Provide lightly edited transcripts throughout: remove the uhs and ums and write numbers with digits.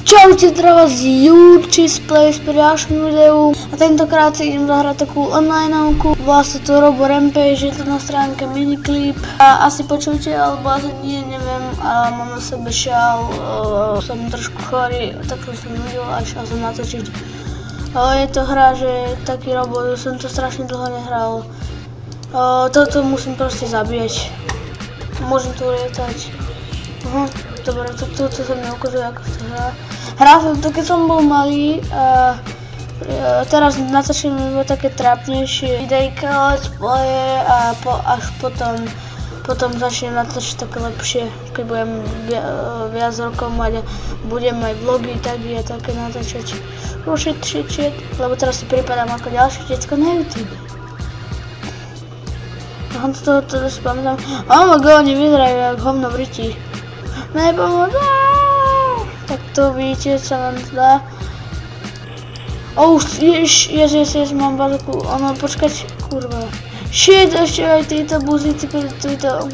Čaute, zdravá z Jurči z Plays pri ďalšom videu a tentokrát si idem zahrať takú onlineovku. Volá sa to Robo Rampage, je to na stránke Miniclip a asi počujete, alebo asi nie, neviem, a mám na sebe šál, som trošku chorý, tak som videl a šiel som natočiť. Je to hra, že je taký robot, som to strašne dlho nehral. Toto musím proste zabíjať. Môžem tu lietať. Dobre, toto sa mi ukazuje, ako sa hrá. Hral som to, keď som bol malý a teraz natáčam iba také trápnejšie videjka, let's playe a až potom začnem natáčať také lepšie, keď budem viac rokov mať a budem aj vlogy, tak je také natáčať. Shit, lebo teraz si pripadám ako ďalšie decko na YouTube. Toto si pamätám. Oh my god, oni vyzerajú jak hovno v riti. Nepomôžem! Tak to vidíte, čo vám zdá. Ježiš, mám bazuku. Ono, počkať, kurva. Shit, ešte aj títo buzíci, títo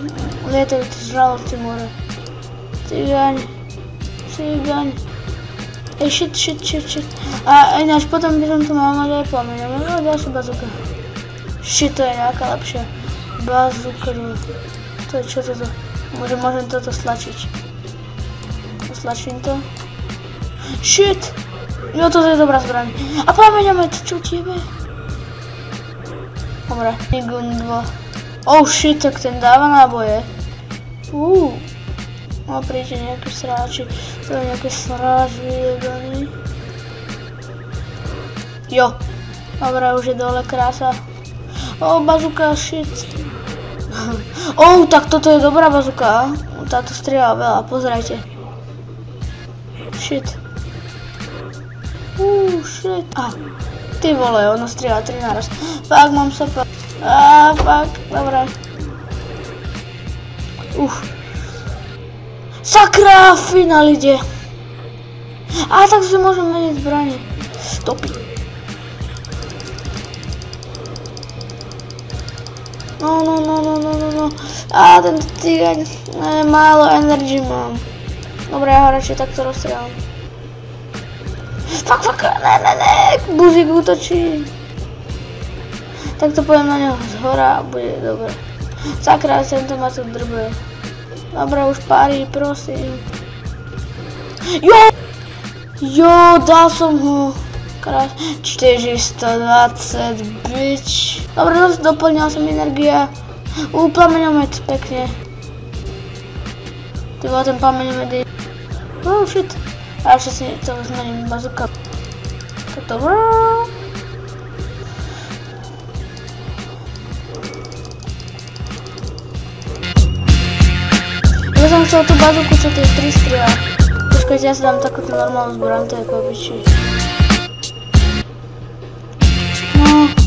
lietajú žraloci more. Cigáň. Shit. A ináč potom by som to mal mať aj plameň. No, ďalšia bazuka. Shit, to je nejaká lepšia. Bazuka. To je čo toto? Môžem toto stlačiť. Stlačím to. Shit! Jo, toto je dobrá zbraň. A plameňomet, čo tiebe? Dobre, Nigun 2. Oh shit, tak ten dáva náboje. No príďte nejaké sráči. To je nejaké sráči vyjebaný. Jo. Dobre, už je dole krása. Bazuka, shit. Tak toto je dobrá bazuka. Táto strieľa veľa, pozerajte. Shit. Shit. Ty vole, ono strieľa 3 naraz. Fuck, mám sa fuck. Fuck, dobre. Sakra, finál ide. Tak si môžem meniť zbranie. Stopy. No. Ten cigaň. Málo energy mám. Dobre, ja ho radšej takto rozstrieľam. Fuck, ne. Buzík útočí. Takto pôjdem na neho zhora a bude dobre. Sakra, tento ma tu drbe. Dobre, už pári, prosím. Jo, dal som ho. 420, bitch. Dobre, doplnil som energia. Plameňomet, pekne. Ty bol ten plameňomet je... Shit. A ešte si to zmením bazuka. Toto. Ja som chcel tú bazuku, čo tie 3 strieľa. Počkajte, ja si dám takúto normálnu zbraň, to je ako obyčí.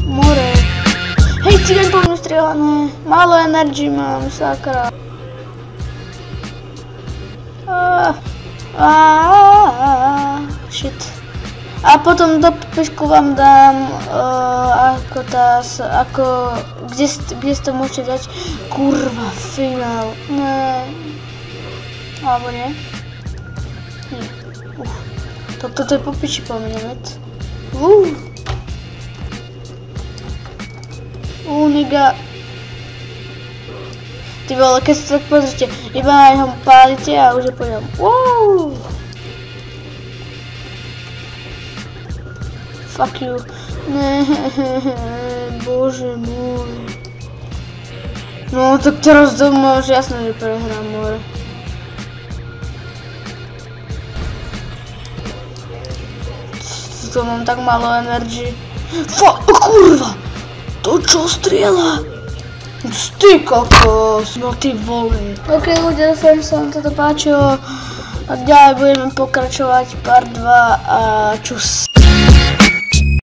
More. Hej, cigaň po mňu strieľané. Málo energy mám, sakra. Shit. A potom do popisku vám dám kde si to môžete dať. Kurva, finál. Ne. Alebo nie? Nie. Toto je popiči po mne, veď. Niga. Ty vole, keď si tak pozrite, iba na neho pálite a už je po ňom. Fuck you. Ne, bože môj. No tak teraz doma už jasné, že prehrám more. Tu mám tak málo energy. Kurva! To čo strieľa? Ty kokos, no ty vole. Ok ľudia, dúfam, že sa vám toto páčilo a ďalej budeme pokračovať part 2 a čus.